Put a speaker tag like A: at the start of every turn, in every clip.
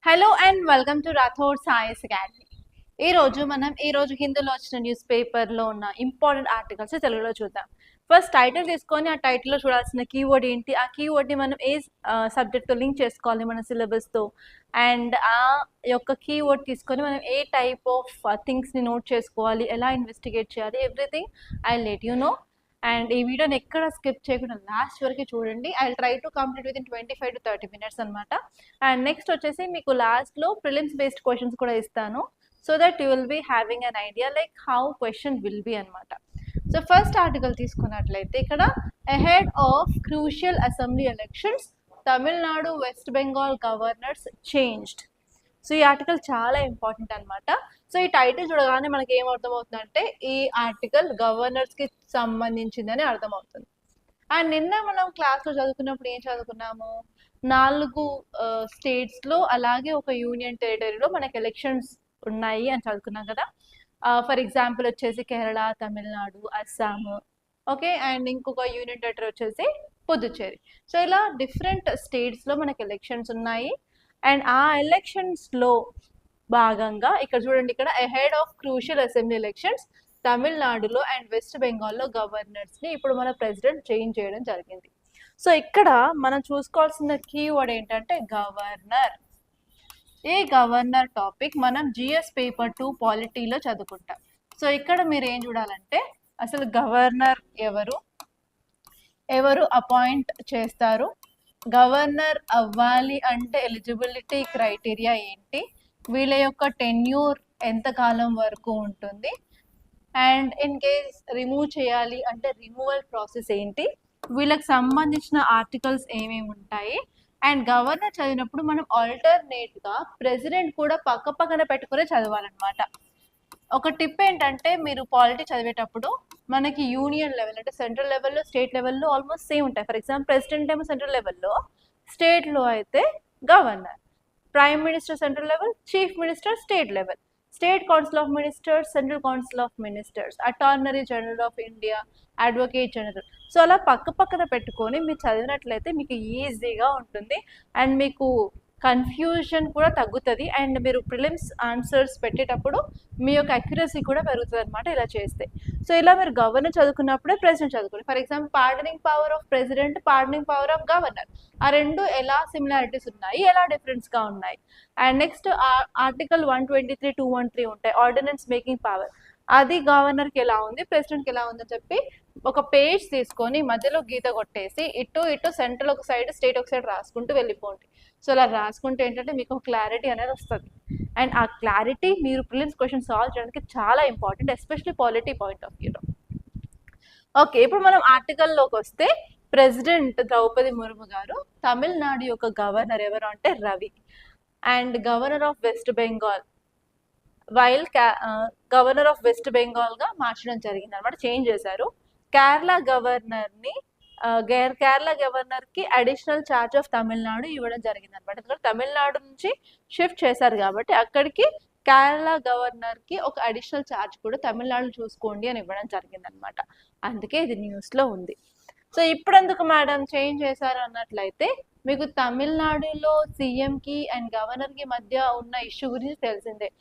A: Hello and welcome to Rathod science academy. ఈ రోజు హిందీలో వచ్చిన న్యూస్ పేపర్లో ఉన్న ఇంపార్టెంట్ ఆర్టికల్స్ తెలుగులో చూద్దాం. ఫస్ట్ టైటిల్ తీసుకొని ఆ టైటిల్లో చూడాల్సిన కీవర్డ్ ఏంటి, ఆ కీవర్డ్ని మనం ఏ సబ్జెక్ట్తో లింక్ చేసుకోవాలి మన సిలబస్తో, అండ్ ఆ యొక్క కీవర్డ్ తీసుకొని మనం ఏ టైప్ ఆఫ్ థింగ్స్ని నోట్ చేసుకోవాలి, ఎలా ఇన్వెస్టిగేట్ చేయాలి, everything I let you know. And ఈ వీడియోని ఎక్కడ స్కిప్ చేయకుండా లాస్ట్ వరకు చూడండి. I try to complete within 25 to 30 minutes అనమాట. అండ్ నెక్స్ట్ వచ్చేసి మీకు లాస్ట్లో ప్రిలిమ్స్ బేస్డ్ క్వశ్చన్స్ కూడా ఇస్తాను, so that you will be having an idea like how question will be అనమాట. సో ఫస్ట్ ఆర్టికల్ తీసుకున్నట్లయితే ఇక్కడ ahead of crucial assembly elections Tamil Nadu west Bengal governors changed. So ఈ ఆర్టికల్ చాలా ఇంపార్టెంట్ అనమాట. సో ఈ title చూడగానే మనకి ఏం అర్థమవుతుందంటే ఈ ఆర్టికల్ గవర్నర్స్కి సంబంధించిందని అర్థమవుతుంది. అండ్ నిన్న మనం క్లాస్లో చదువుకున్నప్పుడు ఏం చదువుకున్నాము, 4 స్టేట్స్లో అలాగే ఒక యూనియన్ టెరిటరీలో మనకి ఎలక్షన్స్ ఉన్నాయి అని చదువుకున్నాం కదా. ఫర్ ఎగ్జాంపుల్ వచ్చేసి కేరళ, తమిళనాడు, అస్సాం, ఓకే, అండ్ ఇంకొక యూనియన్ టెరిటరీ వచ్చేసి పుదుచ్చేరి. సో ఇలా డిఫరెంట్ స్టేట్స్లో మనకి ఎలక్షన్స్ ఉన్నాయి. అండ్ ఆ ఎలక్షన్స్లో భాగంగా ఇక్కడ చూడండి, ఇక్కడ ahead of crucial assembly elections తమిళనాడులో అండ్ వెస్ట్ బెంగాల్లో గవర్నర్స్ని ఇప్పుడు మన ప్రెసిడెంట్ చేంజ్ చేయడం జరిగింది. సో ఇక్కడ మనం చూసుకోవాల్సిన కీవర్డ్ ఏంటంటే గవర్నర్. ఈ గవర్నర్ టాపిక్ మనం జిఎస్ పేపర్ 2 పాలిటీలో చదువుకుంటాం. సో ఇక్కడ మీరు ఏం చూడాలంటే అసలు గవర్నర్ ఎవరు అపాయింట్ చేస్తారు, గవర్నర్ అవ్వాలి అంటే ఎలిజిబిలిటీ క్రైటీరియా ఏంటి, వీళ్ళ యొక్క టెన్యూర్ ఎంత కాలం వరకు ఉంటుంది, అండ్ ఇన్ కేస్ రిమూవ్ చేయాలి అంటే రిమూవల్ ప్రాసెస్ ఏంటి, వీళ్ళకి సంబంధించిన ఆర్టికల్స్ ఏమేమి ఉంటాయి. అండ్ గవర్నర్ చదివినప్పుడు మనం ఆల్టర్నేట్గా ప్రెసిడెంట్ కూడా పక్కన పెట్టుకునే చదవాలన్నమాట. ఒక టిప్ ఏంటంటే మీరు పాలిటీ చదివేటప్పుడు మనకి యూనియన్ లెవెల్ అంటే సెంట్రల్ లెవెల్లో స్టేట్ లెవెల్లో ఆల్మోస్ట్ సేమ్ ఉంటాయి. ఫర్ ఎగ్జాంపుల్ ప్రెసిడెంట్ ఏమో సెంట్రల్ లెవెల్లో, స్టేట్లో అయితే governor, prime minister central level, chief minister state level, state council of ministers, central council of ministers, అటార్నరీ general of India, advocate general. So అలా పక్కన పెట్టుకొని మీరు చదివినట్లయితే మీకు ఈజీగా ఉంటుంది అండ్ మీకు కన్ఫ్యూజన్ కూడా తగ్గుతుంది. అండ్ మీరు ప్రిలిమ్స్ ఆన్సర్స్ పెట్టేటప్పుడు మీ యొక్క అక్యురసీ కూడా పెరుగుతుంది అనమాట ఇలా చేస్తే. సో ఇలా మీరు గవర్నర్ చదువుకున్నప్పుడే ప్రెసిడెంట్ చదువుకోండి. For example pardoning power of president, pardoning power of governor, ఆ రెండు ఎలా సిమిలారిటీస్ ఉన్నాయి, ఎలా డిఫరెన్స్గా ఉన్నాయి. అండ్ నెక్స్ట్ ఆర్టికల్ 123, 213 ఉంటాయి, ఆర్డినెన్స్ మేకింగ్ పవర్. అది గవర్నర్కి ఎలా ఉంది, ప్రెసిడెంట్కి ఎలా ఉందని చెప్పి ఒక పేజ్ తీసుకొని మధ్యలో గీత కొట్టేసి ఇటు సెంట్రల్ ఒక సైడ్, స్టేట్ ఒక సైడ్ రాసుకుంటూ వెళ్ళిపోండి. సో అలా రాసుకుంటే ఏంటంటే మీకు క్లారిటీ అనేది వస్తుంది. అండ్ ఆ క్లారిటీ మీరు ప్రిలిమ్స్ క్వశ్చన్ సాల్వ్ చేయడానికి చాలా important, especially polity point of వ్యూలో. ఓకే, ఇప్పుడు మనం ఆర్టికల్లోకి వస్తే ప్రెసిడెంట్ ద్రౌపది ముర్ము గారు తమిళనాడు యొక్క గవర్నర్ ఎవరు అంటే Ravi. And governor of West Bengal governor of West బెంగాల్గా మార్చడం జరిగింది అనమాట, చేంజ్ చేశారు. కేరళ గవర్నర్కి అడిషనల్ ఛార్జ్ ఆఫ్ తమిళనాడు ఇవ్వడం జరిగింది అనమాట. ఎందుకంటే తమిళనాడు నుంచి షిఫ్ట్ చేశారు కాబట్టి అక్కడికి కేరళ గవర్నర్కి ఒక అడిషనల్ ఛార్జ్ కూడా తమిళనాడు చూసుకోండి అని ఇవ్వడం జరిగింది అనమాట. అందుకే ఇది న్యూస్లో ఉంది. సో ఇప్పుడు ఎందుకు మేడం చేంజ్ చేశారు అన్నట్లయితే మీకు తమిళనాడులో సీఎంకి అండ్ గవర్నర్కి మధ్య ఉన్న ఇష్యూ గురించి తెలిసిందే.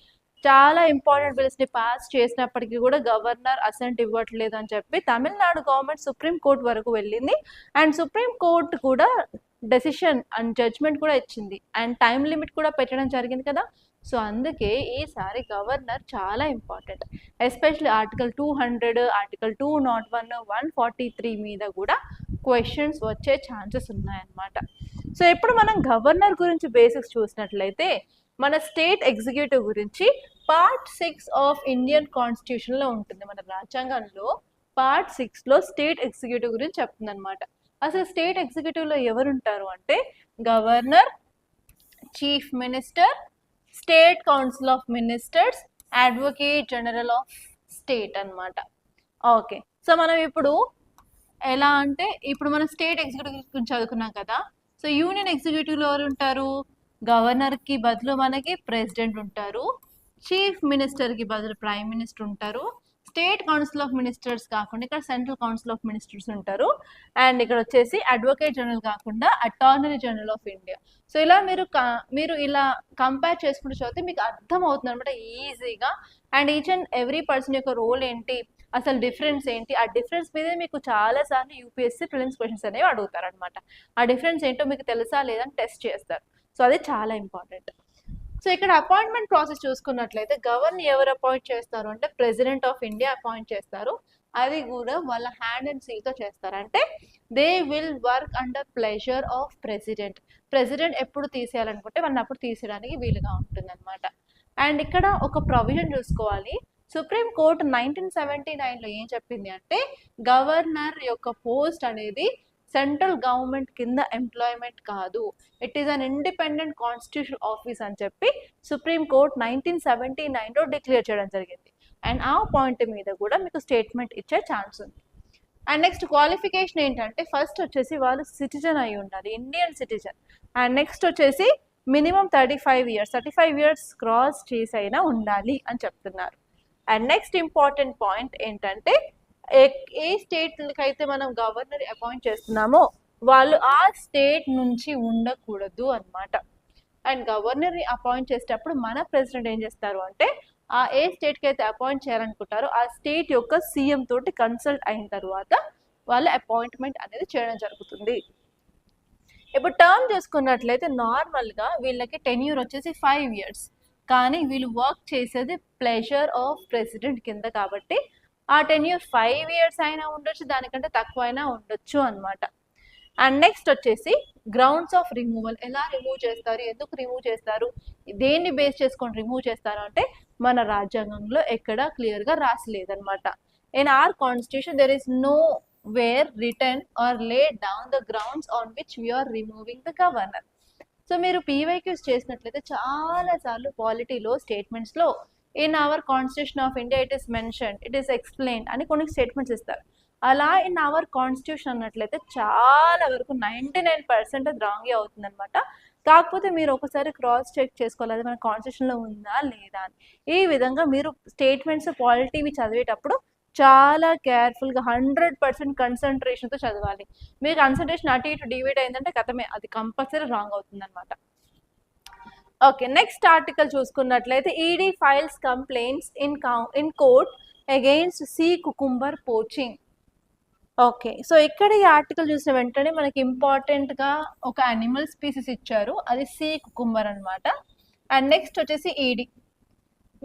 A: చాలా ఇంపార్టెంట్ బిల్స్ని పాస్ చేసినప్పటికీ కూడా గవర్నర్ అసెంట్ ఇవ్వట్లేదు అని చెప్పి తమిళనాడు గవర్నమెంట్ సుప్రీం కోర్ట్ వరకు వెళ్ళింది. అండ్ సుప్రీం కోర్ట్ కూడా డెసిషన్ అండ్ జడ్జ్మెంట్ కూడా ఇచ్చింది అండ్ టైం లిమిట్ కూడా పెట్టడం జరిగింది కదా. సో అందుకే ఈసారి గవర్నర్ చాలా ఇంపార్టెంట్, ఎస్పెషల్లీ ఆర్టికల్ 200, ఆర్టికల్ 201, 143 మీద కూడా క్వశ్చన్స్ వచ్చే ఛాన్సెస్ ఉన్నాయన్నమాట. సో ఇప్పుడు మనం గవర్నర్ గురించి బేసిక్స్ చూసినట్లయితే మన స్టేట్ ఎగ్జిక్యూటివ్ గురించి పార్ట్ 6 ఆఫ్ ఇండియన్ కాన్స్టిట్యూషన్లో ఉంటుంది. మన రాజ్యాంగంలో పార్ట్ 6లో స్టేట్ ఎగ్జిక్యూటివ్ గురించి చెప్తుంది అనమాట. అసలు స్టేట్ ఎగ్జిక్యూటివ్లో ఎవరుంటారు అంటే governor, chief minister, state council of ministers, advocate general of state అనమాట. ఓకే, సో మనం ఇప్పుడు ఎలా అంటే ఇప్పుడు మనం స్టేట్ ఎగ్జిక్యూటివ్ గురించి చదువుకున్నాం కదా. సో యూనియన్ ఎగ్జిక్యూటివ్లో ఎవరు ఉంటారు, గవర్నర్కి బదులు మనకి ప్రెసిడెంట్ ఉంటారు, చీఫ్ మినిస్టర్కి బదులు ప్రైమ్ మినిస్టర్ ఉంటారు, స్టేట్ కౌన్సిల్ ఆఫ్ మినిస్టర్స్ కాకుండా ఇక్కడ సెంట్రల్ కౌన్సిల్ ఆఫ్ మినిస్టర్స్ ఉంటారు. అండ్ ఇక్కడ వచ్చేసి అడ్వకేట్ జనరల్ కాకుండా attorney general of India. So ఇలా మీరు ఇలా కంపేర్ చేసుకుంటూ చదివితే మీకు అర్థం అవుతుంది అనమాట ఈజీగా. And each and every person యొక్క రోల్ ఏంటి, అసలు డిఫరెన్స్ ఏంటి, ఆ డిఫరెన్స్ మీదే మీకు చాలా సార్లు యూపీఎస్సీ ప్రిలిమ్స్ క్వశ్చన్స్ అనేవి అడుగుతారు అనమాట. ఆ డిఫరెన్స్ ఏంటో మీకు తెలుసా లేదా అని టెస్ట్ చేస్తారు. సో అది చాలా ఇంపార్టెంట్. సో ఇక్కడ అపాయింట్మెంట్ ప్రాసెస్ చూసుకున్నట్లయితే గవర్నర్ ఎవరు అపాయింట్ చేస్తారు అంటే ప్రెసిడెంట్ ఆఫ్ ఇండియా అపాయింట్ చేస్తారు. అది కూడా వాళ్ళ హ్యాండ్ అండ్ సీల్తో చేస్తారు. అంటే they will work under pleasure of president. President ఎప్పుడు తీసేయాలనుకుంటే వాళ్ళని అప్పుడు తీసేయడానికి వీలుగా ఉంటుంది అనమాట. అండ్ ఇక్కడ ఒక ప్రొవిజన్ చూసుకోవాలి. సుప్రీం కోర్టు 1979లో ఏం చెప్పింది అంటే గవర్నర్ యొక్క పోస్ట్ అనేది సెంట్రల్ గవర్నమెంట్ కింద ఎంప్లాయ్మెంట్ కాదు, it is an independent constitutional office అని చెప్పి సుప్రీం కోర్ట్ 1979లో డిక్లేర్ చేయడం జరిగింది. అండ్ ఆ పాయింట్ మీద కూడా మీకు స్టేట్మెంట్ ఇచ్చే ఛాన్స్ ఉంది. అండ్ నెక్స్ట్ క్వాలిఫికేషన్ ఏంటంటే ఫస్ట్ వచ్చేసి వాళ్ళు సిటిజన్ అయి ఉండాలి, ఇండియన్ సిటిజన్. అండ్ నెక్స్ట్ వచ్చేసి మినిమం 35 years క్రాస్ చేసి అయినా ఉండాలి అని చెప్తున్నారు. అండ్ నెక్స్ట్ ఇంపార్టెంట్ పాయింట్ ఏంటంటే ఏ స్టేట్లకి అయితే మనం గవర్నర్ అపాయింట్ చేస్తున్నామో వాళ్ళు ఆ స్టేట్ నుంచి ఉండకూడదు అనమాట. అండ్ గవర్నర్ అపాయింట్ చేసేటప్పుడు మన ప్రెసిడెంట్ ఏం చేస్తారు అంటే ఆ ఏ స్టేట్కి అయితే అపాయింట్ చేయాలనుకుంటారో ఆ స్టేట్ యొక్క సీఎం తోటి కన్సల్ట్ అయిన తర్వాత వాళ్ళ అపాయింట్మెంట్ అనేది చేయడం జరుగుతుంది. ఇప్పుడు టర్మ్ చూసుకున్నట్లయితే నార్మల్గా వీళ్ళకి టెన్యూర్ వచ్చేసి 5 years, కానీ వీళ్ళు వర్క్ చేసేది ప్లెజర్ ఆఫ్ ప్రెసిడెంట్ కింద కాబట్టి ఆ టెన్యూర్ 5 years అయినా ఉండొచ్చు, దానికంటే తక్కువ అయినా ఉండొచ్చు అనమాట. అండ్ నెక్స్ట్ వచ్చేసి గ్రౌండ్స్ ఆఫ్ రిమూవల్. ఎలా రిమూవ్ చేస్తారు, ఎందుకు రిమూవ్ చేస్తారు, దేన్ని బేస్ చేసుకొని రిమూవ్ చేస్తారు అంటే మన రాజ్యాంగంలో ఎక్కడ క్లియర్గా రాసలేదనమాట. In our constitution there is nowhere written or lay down the grounds on which we are removing the governor. So మీరు పీవైక్యూస్ చేసినట్లయితే చాలా సార్లు పాలిటీలో స్టేట్మెంట్స్లో in our constitution of India it is mentioned, it is explain అని కొన్ని statements ఇస్తారు. అలా ఇన్ అవర్ కాన్స్టిట్యూషన్ అన్నట్లయితే చాలా వరకు 99% అది రాంగే అవుతుంది అనమాట. కాకపోతే మీరు ఒకసారి క్రాస్ చెక్ చేసుకోవాలి అది మన కాన్స్టిట్యూషన్లో ఉందా లేదా అని. ఈ విధంగా మీరు స్టేట్మెంట్స్ పాలిటీవి చదివేటప్పుడు చాలా కేర్ఫుల్గా 100% కన్సన్ట్రేషన్తో చదవాలి. మీ కన్సన్ట్రేషన్ అటు ఇటు డివైడ్ అయిందంటే కథమే, అది కంపల్సరీ రాంగ్ అవుతుంది అనమాట. ఓకే, నెక్స్ట్ ఆర్టికల్ చూసుకున్నట్లయితే ED files complaints in court against sea cucumber poaching. Okay, so ఇక్కడ ఈ ఆర్టికల్ చూసిన వెంటనే మనకి ఇంపార్టెంట్గా ఒక అనిమల్ స్పీసీస్ ఇచ్చారు, అది సీ కుకుంబర్ అనమాట. అండ్ నెక్స్ట్ వచ్చేసి ఈడీ.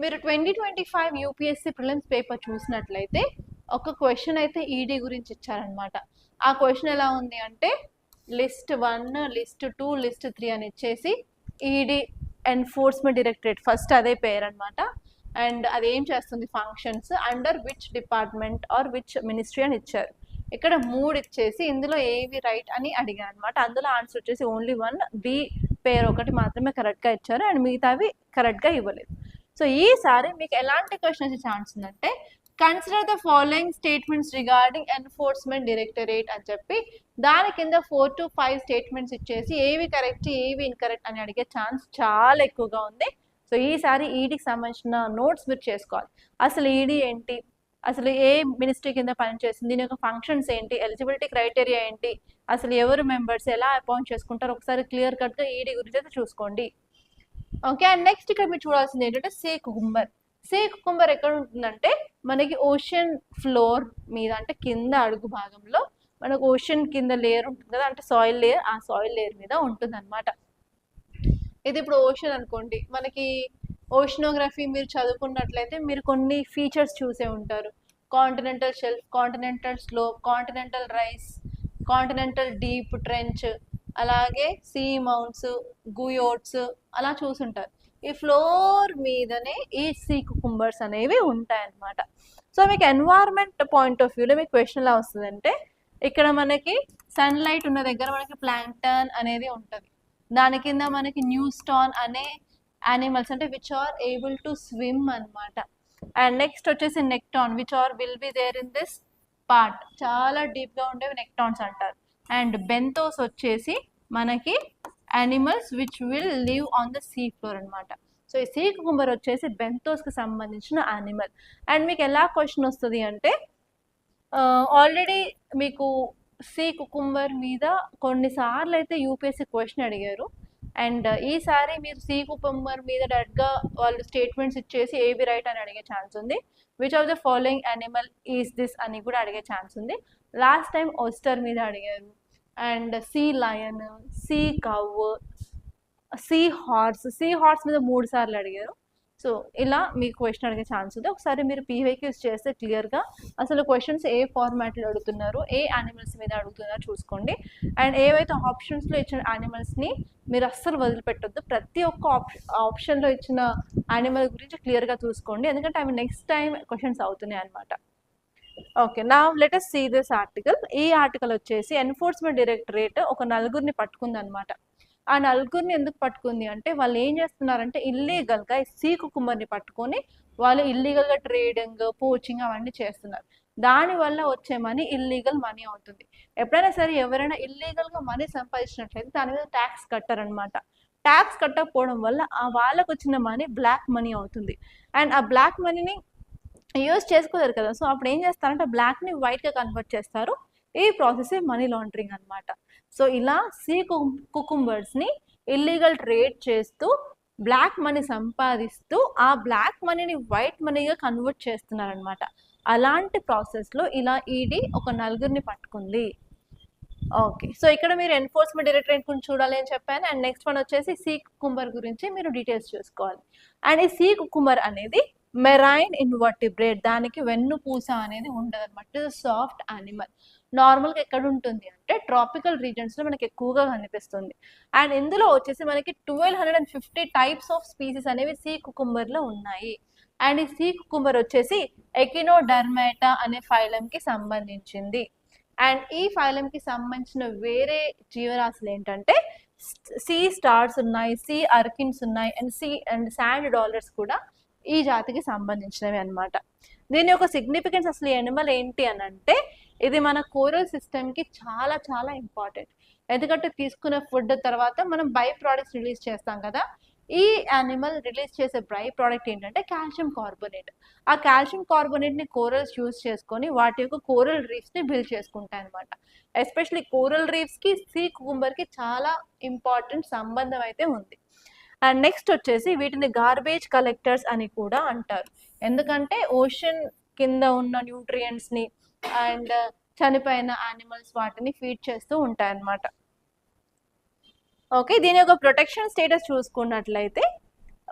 A: మీరు 2025 యూపీఎస్సీ ప్రిలిమ్స్ పేపర్ చూసినట్లయితే ఒక క్వశ్చన్ అయితే ఈడీ గురించి ఇచ్చారనమాట. ఆ క్వశ్చన్ ఎలా ఉంది అంటే లిస్ట్ 1, లిస్ట్ 2, లిస్ట్ 3 అని ఇచ్చేసి ఈడీ ఎన్ఫోర్స్మెంట్ డైరెక్టరేట్ ఫస్ట్ అదే పేరు అనమాట. అండ్ అది ఏం చేస్తుంది, functions under which department or which ministry అని ఇచ్చారు. ఇక్కడ 3 ఇచ్చేసి ఇందులో ఏవి రైట్ అని అడిగారు అనమాట. అందులో ఆన్సర్ వచ్చేసి ఓన్లీ 1 బి పేరు ఒకటి మాత్రమే కరెక్ట్గా ఇచ్చారు అండ్ మిగతావి కరెక్ట్గా ఇవ్వలేదు. సో ఈసారి మీకు ఎలాంటి క్వశ్చన్ వచ్చే ఛాన్స్ ఉందంటే consider the following statements regarding enforcement directorate అని చెప్పి దాని కింద 4 to 5 స్టేట్మెంట్స్ ఇచ్చేసి ఏవి కరెక్ట్ ఏవి ఇన్కరెక్ట్ అని అడిగే ఛాన్స్ చాలా ఎక్కువగా ఉంది. సో ఈసారి ఈడీకి సంబంధించిన నోట్స్ మీరు చేసుకోవాలి. అసలు ఈడీ ఏంటి, అసలు ఏ మినిస్ట్రీ కింద పనిచేస్తుంది, దీని యొక్క ఫంక్షన్స్ ఏంటి, ఎలిజిబిలిటీ క్రైటీరియా ఏంటి, అసలు ఎవరు మెంబర్స్ ఎలా అపాయింట్ చేసుకుంటారు, ఒకసారి క్లియర్ కట్గా ఈడీ గురించి అయితే చూసుకోండి. ఓకే, అండ్ నెక్స్ట్ ఇక్కడ మీరు చూడాల్సింది ఏంటంటే సీ కుకుంబర్. సీ కుకుంబర్ ఎక్కడ ఉంటుందంటే మనకి ఓషన్ ఫ్లోర్ మీద, అంటే కింద అడుగు భాగంలో మనకు ఓషన్ కింద లేయర్ ఉంటుంది కదా, అంటే సాయిల్ లేయర్, ఆ సాయిల్ లేయర్ మీద ఉంటుంది అనమాట. ఇది ఇప్పుడు ఓషన్ అనుకోండి, మనకి ఓషనోగ్రఫీ మీరు చదువుకున్నట్లయితే మీరు కొన్ని ఫీచర్స్ చూసే ఉంటారు. Continental shelf, continental slope, continental rice, continental deep trench, అలాగే సీ మౌంట్స్, గుయోట్స్ అలా చూసుంటారు. ఈ ఫ్లోర్ మీదనే ఈ సీ కుకుంబర్స్ అనేవి ఉంటాయన్నమాట. సో మీకు ఎన్వైర్న్మెంట్ పాయింట్ ఆఫ్ వ్యూలో మీకు క్వశ్చన్ ఎలా వస్తుందంటే ఇక్కడ మనకి సన్లైట్ ఉన్న దగ్గర మనకి ప్లాంక్టన్ అనేది ఉంటుంది, దాని కింద మనకి న్యూస్టాన్ అనే యానిమల్స్ అంటే which are able to swim అనమాట. అండ్ నెక్స్ట్ వచ్చేసి nekton which are will be there in this part, చాలా డీప్గా ఉండేవి నెక్టాన్స్ అంటారు. అండ్ బెంతోస్ వచ్చేసి మనకి animals which will live on the sea floor అనమాట. సో ఈ సీ కుకుంబర్ వచ్చేసి బెంతోస్కి సంబంధించిన యానిమల్. అండ్ మీకు ఎలా క్వశ్చన్ వస్తుంది అంటే ఆల్రెడీ మీకు సీ కుకుంబర్ మీద కొన్నిసార్లు అయితే యూపీఎస్సీ క్వశ్చన్ అడిగారు. అండ్ ఈసారి మీరు సీ కుకుంబర్ మీద డైరెక్ట్గా వాళ్ళు స్టేట్మెంట్స్ ఇచ్చేసి ఏబి రైట్ అని అడిగే ఛాన్స్ ఉంది. Which of the following animal is this అని కూడా అడిగే ఛాన్స్ ఉంది. లాస్ట్ టైం ఓస్టర్ మీద అడిగారు, and sea lion, sea cow, sea horse మీద 3 సార్లు అడిగారు. సో ఇలా మీకు క్వశ్చన్ అడిగే ఛాన్స్ ఉంది. ఒకసారి మీరు పీవైక్యూస్ చేస్తే క్లియర్గా అసలు క్వశ్చన్స్ ఏ ఫార్మాట్లో అడుగుతున్నారు, ఏ యానిమల్స్ మీద అడుగుతున్నారు చూసుకోండి. అండ్ ఏవైతే ఆప్షన్స్లో ఇచ్చిన యానిమల్స్ని మీరు అస్సలు వదిలిపెట్టొద్దు. ప్రతి ఒక్క ఆప్షన్లో ఇచ్చిన యానిమల్ గురించి క్లియర్గా చూసుకోండి, ఎందుకంటే అవి నెక్స్ట్ టైం క్వశ్చన్స్ అవుతున్నాయి అనమాట. ఓకే, నా let us see this article. ఈ ఆర్టికల్ వచ్చేసి ఎన్ఫోర్స్మెంట్ డైరెక్టరేట్ ఒక నలుగురిని పట్టుకుంది అనమాట. ఆ నలుగురిని ఎందుకు పట్టుకుంది అంటే వాళ్ళు ఏం చేస్తున్నారంటే ఇల్లీగల్గా సీ కుకుంబర్ని పట్టుకొని వాళ్ళు ఇల్లీగల్గా ట్రేడింగ్, పోచింగ్ అవన్నీ చేస్తున్నారు. దానివల్ల వచ్చే మనీ ఇల్లీగల్ మనీ అవుతుంది. ఎప్పుడైనా సరే ఎవరైనా ఇల్లీగల్గా మనీ సంపాదించినట్లయితే దాని మీద ట్యాక్స్ కట్టారనమాట. ట్యాక్స్ కట్టకపోవడం వల్ల ఆ వాళ్ళకు వచ్చిన మనీ బ్లాక్ మనీ అవుతుంది. అండ్ ఆ బ్లాక్ మనీని యూజ్ చేసుకోలేరు కదా, సో అప్పుడు ఏం చేస్తారంటే బ్లాక్ని వైట్గా కన్వర్ట్ చేస్తారు. ఈ ప్రాసెస్ మనీ లాండరింగ్ అనమాట. సో ఇలా సీ కుకుంబర్స్ని ఇల్లీగల్ ట్రేడ్ చేస్తూ బ్లాక్ మనీ సంపాదిస్తూ ఆ బ్లాక్ మనీని వైట్ మనీగా కన్వర్ట్ చేస్తున్నారనమాట. అలాంటి ప్రాసెస్లో ఇలా ఈడీ ఒక నలుగురిని పట్టుకుంది. ఓకే, సో ఇక్కడ మీరు ఎన్ఫోర్స్మెంట్ డైరెక్టరేట్ గురించి చూడాలి అని చెప్పాను. అండ్ నెక్స్ట్ వన్ వచ్చేసి సీ కుకుంబర్ గురించి మీరు డీటెయిల్స్ చూసుకోవాలి. అండ్ ఈ సీ కుకుంబర్ అనేది మెరైన్ ఇన్వర్టిబ్రేట్, దానికి వెన్నుపూస అనేది ఉండదు అనమాట. It is soft animal. నార్మల్గా ఎక్కడ ఉంటుంది అంటే ట్రాపికల్ రీజన్స్లో మనకి ఎక్కువగా కనిపిస్తుంది. అండ్ ఇందులో వచ్చేసి మనకి 1250 టైప్స్ ఆఫ్ స్పీసీస్ అనేవి సీ కుకుంబర్లో ఉన్నాయి. అండ్ ఈ సీ కుకుంబర్ వచ్చేసి ఎకినోడర్మాటా అనే ఫైలంకి సంబంధించింది. అండ్ ఈ ఫైలంకి సంబంధించిన వేరే జీవరాశులు ఏంటంటే సీ స్టార్స్ ఉన్నాయి, సీ అర్కిన్స్ ఉన్నాయి, అండ్ శాండ్ డాలర్స్ కూడా ఈ జాతికి సంబంధించినవి అనమాట. దీని యొక్క సిగ్నిఫికెన్స్ అసలు యానిమల్ ఏంటి అని అంటే ఇది మన కోరల్ సిస్టమ్కి చాలా చాలా ఇంపార్టెంట్. ఎందుకంటే తీసుకునే ఫుడ్ తర్వాత మనం బై ప్రోడక్ట్స్ రిలీజ్ చేస్తాం కదా, ఈ యానిమల్ రిలీజ్ చేసే బై ప్రోడక్ట్ ఏంటంటే కాల్షియం కార్బోనేట్. ఆ కాల్షియం కార్బోనేట్ని కోరల్స్ యూజ్ చేసుకొని వాటి యొక్క కోరల్ రీఫ్స్ని బిల్డ్ చేసుకుంటాయి అనమాట. ఎస్పెషలీ కోరల్ రీఫ్స్కి సీ కుకుంబర్కి చాలా ఇంపార్టెంట్ సంబంధం అయితే ఉంది. అండ్ నెక్స్ట్ వచ్చేసి వీటిని గార్బేజ్ కలెక్టర్స్ అని కూడా అంటారు. ఎందుకంటే ఓషన్ కింద ఉన్న న్యూట్రియంట్స్ని అండ్ చనిపోయిన యానిమల్స్ వాటిని ఫీడ్ చేస్తూ ఉంటాయన్నమాట. ఓకే, దీని యొక్క ప్రొటెక్షన్ స్టేటస్ చూసుకున్నట్లయితే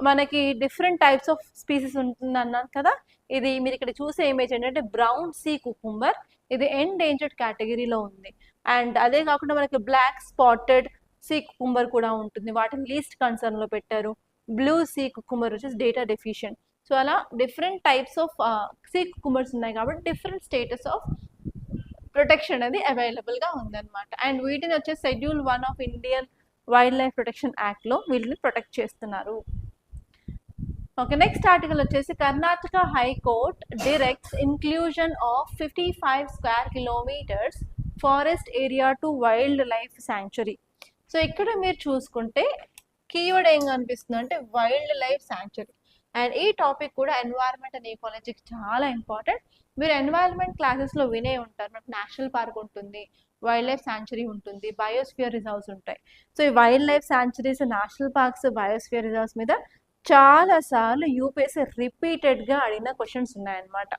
A: మనకి డిఫరెంట్ టైప్స్ ఆఫ్ స్పీసీస్ ఉంటుంది అన్నాను కదా. ఇది మీరు ఇక్కడ చూసే ఇమేజ్ ఏంటంటే బ్రౌన్ సీ కుకుంబర్, ఇది ఎండేంజర్డ్ కేటగిరీలో ఉంది. అండ్ అదే కాకుండా మనకి బ్లాక్ స్పాటెడ్ సీ కుకుంబర్ కూడా ఉంటుంది, వాటిని లీస్ట్ కన్సర్న్లో పెట్టారు. బ్లూ సీ కుకుంబర్ వచ్చేసి డేటా డెఫిషియెంట్. సో అలా different types of sea cucumbers ఉన్నాయి కాబట్టి డిఫరెంట్ స్టేటస్ ఆఫ్ ప్రొటెక్షన్ అనేది అవైలబుల్గా ఉందన్నమాట. అండ్ వీటిని వచ్చేసి schedule 1 of Indian wildlife protection యాక్ట్లో వీటిని ప్రొటెక్ట్ చేస్తున్నారు. ఓకే, నెక్స్ట్ ఆర్టికల్ వచ్చేసి Karnataka high court directs inclusion of 55 square kilometres forest area to wildlife sanctuary. So ఇక్కడ మీరు చూసుకుంటే కీవర్డ్ ఏం కనిపిస్తుంది అంటే వైల్డ్ లైఫ్ శాంక్చురీ. అండ్ ఈ టాపిక్ కూడా ఎన్వైర్న్మెంట్ అండ్ ఈకాలజీకి చాలా ఇంపార్టెంట్. మీరు ఎన్వైర్న్మెంట్ క్లాసెస్లో వినే ఉంటారు, మనకు నేషనల్ పార్క్ ఉంటుంది, వైల్డ్ లైఫ్ శాంక్చురీ ఉంటుంది, బయోస్ఫియర్ రిజర్వ్స్ ఉంటాయి. సో ఈ wild life sanctuaries, national parks, biosphere reserves మీద చాలాసార్లు యూపీఎస్సీ రిపీటెడ్గా అడిగిన క్వశ్చన్స్ ఉన్నాయన్నమాట.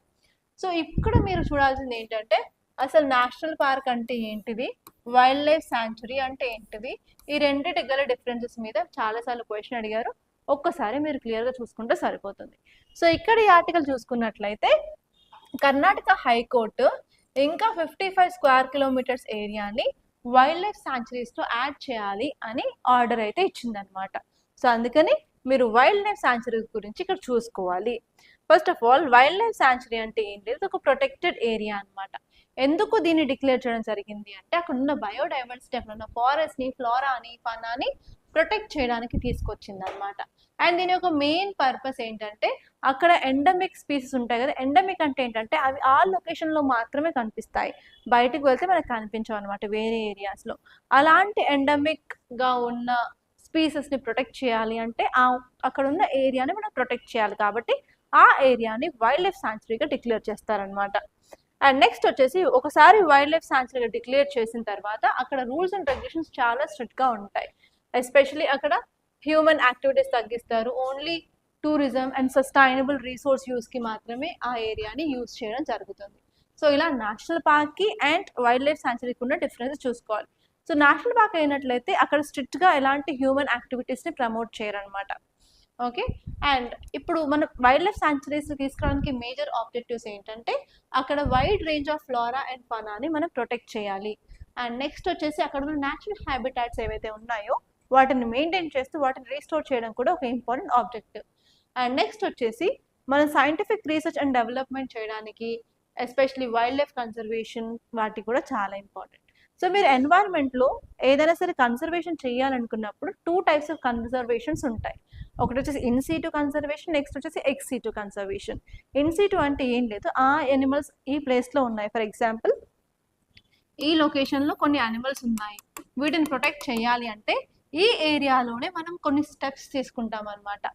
A: సో ఇక్కడ మీరు చూడాల్సింది ఏంటంటే అసలు నేషనల్ పార్క్ అంటే ఏంటిది, వైల్డ్ లైఫ్ శాంక్చురీ అంటే ఏంటిది, ఈ రెండింటి గల డిఫరెన్సెస్ మీద చాలాసార్లు క్వశ్చన్ అడిగారు. ఒక్కసారి మీరు క్లియర్గా చూసుకుంటే సరిపోతుంది. సో ఇక్కడ ఈ ఆర్టికల్ చూసుకున్నట్లయితే కర్ణాటక హైకోర్టు ఇంకా 55 స్క్వేర్ కిలోమీటర్స్ ఏరియాని వైల్డ్ లైఫ్ శాంక్చురీస్లో యాడ్ చేయాలి అని ఆర్డర్ అయితే ఇచ్చిందనమాట. సో అందుకని మీరు వైల్డ్ లైఫ్ శాంక్చురీ గురించి ఇక్కడ చూసుకోవాలి. First of all wild life sanctuary అంటే ఏంటి, ఇది ఒక ప్రొటెక్టెడ్ ఏరియా అనమాట. ఎందుకు దీన్ని డిక్లేర్ చేయడం జరిగింది అంటే అక్కడ ఉన్న బయోడైవర్సిటీ, అక్కడ ఉన్న ఫారెస్ట్ని, ఫ్లోరాని, ఫనాని ప్రొటెక్ట్ చేయడానికి తీసుకొచ్చింది అనమాట. అండ్ దీని యొక్క మెయిన్ పర్పస్ ఏంటంటే అక్కడ ఎండమిక్ స్పీసీస్ ఉంటాయి కదా, ఎండమిక్ అంటే ఏంటంటే అవి ఆ లొకేషన్లో మాత్రమే కనిపిస్తాయి, బయటకు వెళ్తే మనకు కనిపించవు అనమాట వేరే ఏరియాస్లో. అలాంటి ఎండమిక్గా ఉన్న స్పీసెస్ని ప్రొటెక్ట్ చేయాలి అంటే అక్కడ ఉన్న ఏరియాని మనం ప్రొటెక్ట్ చేయాలి కాబట్టి ఆ ఏరియాని వైల్డ్ లైఫ్ శాంచురీగా డిక్లేర్ చేస్తారనమాట. అండ్ నెక్స్ట్ వచ్చేసి ఒకసారి వైల్డ్ లైఫ్ శాంచురీగా డిక్లేర్ చేసిన తర్వాత అక్కడ రూల్స్ అండ్ రెగ్యులేషన్స్ చాలా స్ట్రిక్ట్గా ఉంటాయి. ఎస్పెషలీ అక్కడ హ్యూమన్ యాక్టివిటీస్ తగ్గిస్తారు. Only tourism and sustainable resource యూస్కి మాత్రమే ఆ ఏరియాని యూజ్ చేయడం జరుగుతుంది. సో ఇలా నేషనల్ పార్క్కి అండ్ వైల్డ్ లైఫ్ శాంచురీకి ఉన్న డిఫరెన్స్ చూసుకోవాలి. సో నేషనల్ పార్క్ అయినట్లయితే అక్కడ స్ట్రిక్ట్గా ఎలాంటి హ్యూమన్ యాక్టివిటీస్ని ప్రమోట్ చేయరనమాట. ఓకే, అండ్ ఇప్పుడు మనం వైల్డ్ లైఫ్ శాంచురీస్ తీసుకోవడానికి మేజర్ ఆబ్జెక్టివ్స్ ఏంటంటే అక్కడ wide range of flora and ఫనాని మనం ప్రొటెక్ట్ చేయాలి. అండ్ నెక్స్ట్ వచ్చేసి అక్కడ ఉన్న న్యాచురల్ హ్యాబిటాట్స్ ఏవైతే ఉన్నాయో వాటిని మెయింటైన్ చేస్తూ వాటిని రీస్టోర్ చేయడం కూడా ఒక ఇంపార్టెంట్ ఆబ్జెక్టివ్. అండ్ నెక్స్ట్ వచ్చేసి మనం సైంటిఫిక్ రీసెర్చ్ అండ్ డెవలప్మెంట్ చేయడానికి ఎస్పెషలీ వైల్డ్ లైఫ్ కన్జర్వేషన్ వాటికి కూడా చాలా ఇంపార్టెంట్. సో మీరు ఎన్వైరన్మెంట్లో ఏదైనా సరే కన్జర్వేషన్ చేయాలనుకున్నప్పుడు 2 types ఆఫ్ కన్జర్వేషన్స్ ఉంటాయి. ఒకటి వచ్చేసి ఇన్ సీటు కన్జర్వేషన్, నెక్స్ట్ వచ్చేసి X situ conservation. In seat అంటే ఏం లేదు, ఆ ఎనిమల్స్ ఈ ప్లేస్లో ఉన్నాయి. ఫర్ ఎగ్జాంపుల్ ఈ లొకేషన్లో కొన్ని యానిమల్స్ ఉన్నాయి, వీటిని ప్రొటెక్ట్ చేయాలి అంటే ఈ ఏరియాలోనే మనం కొన్ని స్టెప్స్ తీసుకుంటాం అనమాట.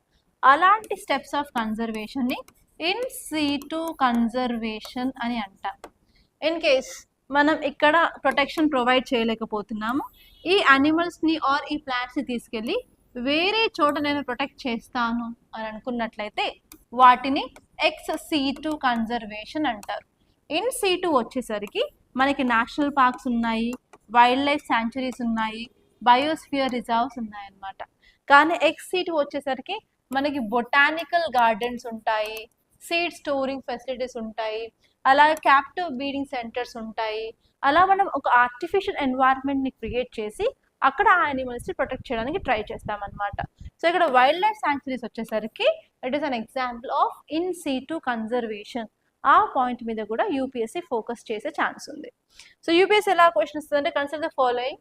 A: అలాంటి స్టెప్స్ ఆఫ్ కన్జర్వేషన్ని ఇన్ సీటు కన్జర్వేషన్ అని అంటాం. ఇన్ కేస్ మనం ఇక్కడ ప్రొటెక్షన్ ప్రొవైడ్ చేయలేకపోతున్నాము, ఈ యానిమల్స్ని ఆర్ ఈ ప్లాంట్స్ని తీసుకెళ్ళి వేరే చోట నేను ప్రొటెక్ట్ చేస్తాను అని అనుకున్నట్లయితే వాటిని ఎక్స్ సీటు కన్జర్వేషన్ అంటారు. ఇన్ సీటు వచ్చేసరికి మనకి నేషనల్ పార్క్స్ ఉన్నాయి, వైల్డ్ లైఫ్ శాంచురీస్ ఉన్నాయి, బయోస్ఫియర్ రిజర్వ్స్ ఉన్నాయన్నమాట. కానీ ఎక్స్ సీటు వచ్చేసరికి మనకి బొటానికల్ గార్డెన్స్ ఉంటాయి, సీడ్ స్టోరింగ్ ఫెసిలిటీస్ ఉంటాయి, అలాగే క్యాప్టివ్ బ్రీడింగ్ సెంటర్స్ ఉంటాయి. అలా మనం ఒక ఆర్టిఫిషియల్ ఎన్వైరన్మెంట్ని క్రియేట్ చేసి అక్కడ ఆ యానిమల్స్ని ప్రొటెక్ట్ చేయడానికి ట్రై చేస్తామన్నమాట. సో ఇక్కడ వైల్డ్ లైఫ్ శాంచురీస్ వచ్చేసరికి it is an example of in situ conservation. ఆ పాయింట్ మీద కూడా యూపీఎస్సీ ఫోకస్ చేసే ఛాన్స్ ఉంది. సో యూపీఎస్సీ ఎలా క్వశ్చన్ ఇస్తుందంటే consider the following,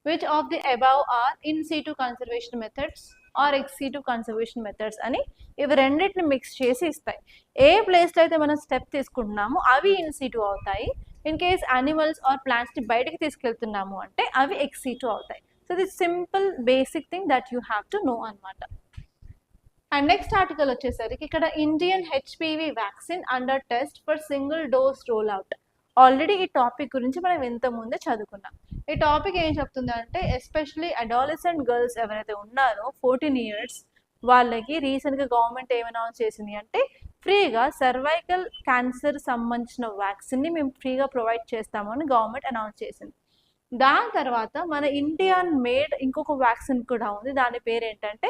A: which of the above are in situ conservation methods or ex situ conservation methods అని ఇవి రెండింటిని మిక్స్ చేసి ఇస్తాయి. ఏ ప్లేస్లో అయితే మనం స్టెప్ తీసుకుంటున్నామో అవి ఇన్ సీటు అవుతాయి, ఇన్ కేస్ యానిమల్స్ ఆర్ ప్లాంట్స్ని బయటకి తీసుకెళ్తున్నాము అంటే అవి ఎక్స్ సీటు అవుతాయి. So this simple basic thing that you have to know అనమాట. అండ్ నెక్స్ట్ ఆర్టికల్ వచ్చేసరికి ఇక్కడ Indian HPV vaccine under test for single dose roll out. Already ఈ topic గురించి మనం ఇంతకుముందే చదువుకున్నాం. ఈ టాపిక్ ఏం చెప్తుంది అంటే ఎస్పెషలీ అడాలసెంట్ గర్ల్స్ ఎవరైతే ఉన్నారో 14 years వాళ్ళకి రీసెంట్గా గవర్నమెంట్ ఏం అనౌన్స్ చేసింది అంటే ఫ్రీగా సర్వైకల్ క్యాన్సర్ సంబంధించిన వ్యాక్సిన్ని మేము ఫ్రీగా ప్రొవైడ్ చేస్తామని గవర్నమెంట్ అనౌన్స్ చేసింది. దాని తర్వాత మన ఇండియన్ మేడ్ ఇంకొక వ్యాక్సిన్ కూడా ఉంది, దాని పేరు ఏంటంటే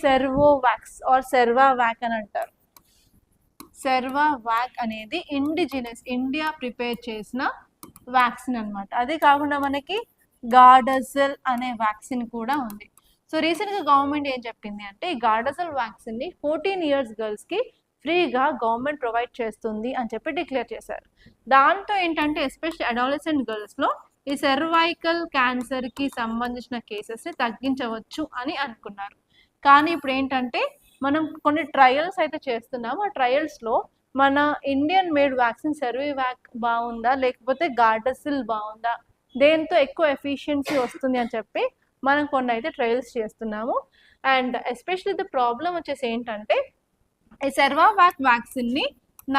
A: సెర్వోవాక్స్ ఆర్ సెర్వావాక్ అని అంటారు. సెర్వావాక్ అనేది ఇండిజినస్ ఇండియా ప్రిపేర్ చేసిన వ్యాక్సిన్ అనమాట. అదే కాకుండా మనకి గార్డజల్ అనే వ్యాక్సిన్ కూడా ఉంది. సో రీసెంట్గా గవర్నమెంట్ ఏం చెప్పింది అంటే ఈ గార్డజల్ వ్యాక్సిన్ని 14 years గర్ల్స్కి ఫ్రీగా గవర్నమెంట్ ప్రొవైడ్ చేస్తుంది అని చెప్పి డిక్లేర్ చేశారు. దాంతో ఏంటంటే ఎస్పెషల్లీ అడాలసెంట్ గర్ల్స్లో ఈ సర్వైకల్ క్యాన్సర్కి సంబంధించిన కేసెస్ని తగ్గించవచ్చు అని అనుకున్నారు. కానీ ఇప్పుడు ఏంటంటే మనం కొన్ని ట్రయల్స్ అయితే చేస్తున్నాము, ఆ ట్రయల్స్లో మన ఇండియన్ మేడ్ వ్యాక్సిన్ సెర్వీవాక్ బాగుందా లేకపోతే గార్డసిల్ బాగుందా, దేంతో ఎక్కువ ఎఫిషియన్సీ వస్తుంది అని చెప్పి మనం కొన్ని అయితే ట్రయల్స్ చేస్తున్నాము. అండ్ ఎస్పెషల్లీ ద ప్రాబ్లం వచ్చేసి ఏంటంటే ఈ సెర్వావాక్ వ్యాక్సిన్ని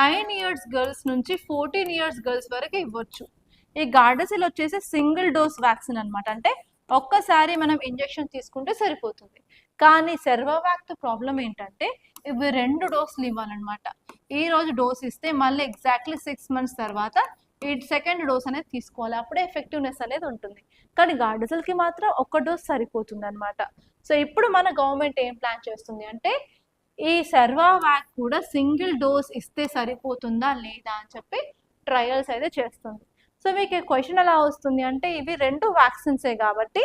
A: 9 years గర్ల్స్ నుంచి 14 years గర్ల్స్ వరకు ఇవ్వచ్చు. ఈ గార్డసిల్ వచ్చేసి సింగిల్ డోస్ వ్యాక్సిన్ అనమాట, అంటే ఒక్కసారి మనం ఇంజెక్షన్ తీసుకుంటే సరిపోతుంది. కానీ సెర్వావాక్తో ప్రాబ్లం ఏంటంటే ఇవి 2 డోసులు ఇవ్వాలన్నమాట. ఈ రోజు డోస్ ఇస్తే మళ్ళీ ఎగ్జాక్ట్లీ 6 months తర్వాత ఈ సెకండ్ డోస్ అనేది తీసుకోవాలి, అప్పుడే ఎఫెక్టివ్నెస్ అనేది ఉంటుంది. కానీ గార్డసిల్కి మాత్రం 1 డోస్ సరిపోతుంది అనమాట. సో ఇప్పుడు మన గవర్నమెంట్ ఏం ప్లాన్ చేస్తుంది అంటే ఈ సెర్వావాక్ కూడా సింగిల్ డోస్ ఇస్తే సరిపోతుందా లేదా అని చెప్పి ట్రయల్స్ అయితే చేస్తుంది. సో మీకు క్వశ్చన్ ఎలా వస్తుంది అంటే ఇవి 2 వ్యాక్సిన్సే కాబట్టి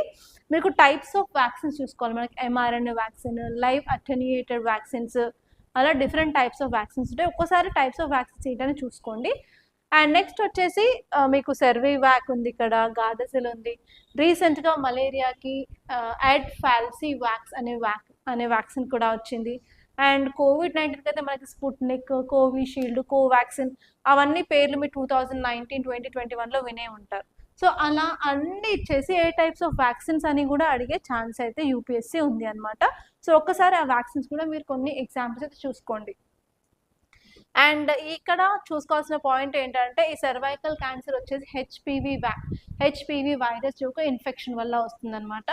A: మీకు టైప్స్ ఆఫ్ వ్యాక్సిన్స్ చూసుకోవాలి. మనకి mRNA vaccine, live attenuated vaccines, అలా డిఫరెంట్ టైప్స్ ఆఫ్ వ్యాక్సిన్స్ ఉంటాయి. ఒక్కోసారి టైప్స్ ఆఫ్ వ్యాక్సిన్స్ ఏంటని చూసుకోండి. అండ్ నెక్స్ట్ వచ్చేసి మీకు సెర్వీవాక్ ఉంది, ఇక్కడ గార్డసిల్ ఉంది. రీసెంట్గా మలేరియాకి యాడ్ ఫాల్సీ వ్యాక్స్ అనే వ్యాక్సిన్ కూడా వచ్చింది. అండ్ COVID-19 అయితే మనకి స్పుట్నిక్, కోవిషీల్డ్, కోవాక్సిన్ అవన్నీ పేర్లు మీరు 2019, 2021లో వినే ఉంటారు. సో అలా అన్ని ఇచ్చేసి ఏ టైప్స్ ఆఫ్ వ్యాక్సిన్స్ అని కూడా అడిగే ఛాన్స్ అయితే యూపీఎస్సీ ఉంది అనమాట. సో ఒక్కసారి ఆ వ్యాక్సిన్స్ కూడా మీరు కొన్ని ఎగ్జాంపుల్స్ అయితే చూసుకోండి. అండ్ ఇక్కడ చూసుకోవాల్సిన పాయింట్ ఏంటంటే ఈ సర్వైకల్ క్యాన్సర్ వచ్చేసి హెచ్పివి వైరస్ యొక్క ఇన్ఫెక్షన్ వల్ల వస్తుందన్నమాట.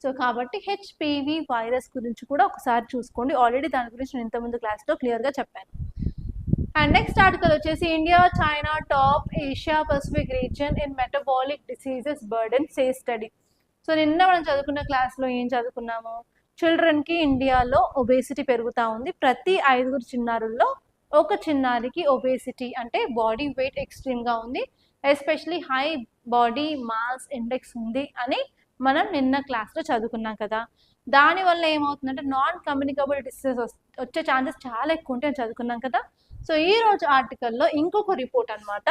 A: సో కాబట్టి హెచ్పివి వైరస్ గురించి కూడా ఒకసారి చూసుకోండి. ఆల్రెడీ దాని గురించి నేను ఇంతకుముందు క్లాస్లో క్లియర్గా చెప్పాను. అండ్ నెక్స్ట్ ఆర్టికల్ వచ్చేసి India China top Asia Pacific region in metabolic diseases burden say study. So నిన్న మనం చదువుకున్న క్లాస్లో ఏం చదువుకున్నాము, చిల్డ్రన్కి ఇండియాలో ఒబేసిటీ పెరుగుతూ ఉంది. ప్రతి 5 చిన్నారుల్లో ఒక చిన్నారికి ఒబేసిటీ అంటే బాడీ వెయిట్ ఎక్స్ట్రీమ్గా ఉంది, especially high body mass index ఉంది అని మనం నిన్న క్లాస్లో చదువుకున్నాం కదా. దానివల్ల ఏమవుతుందంటే నాన్ కమ్యూనికబుల్ డిసీజెస్ వచ్చే ఛాన్సెస్ చాలా ఎక్కువ ఉంటాయని చదువుకున్నాం కదా. సో ఈ రోజు ఆర్టికల్లో ఇంకొక రిపోర్ట్ అనమాట.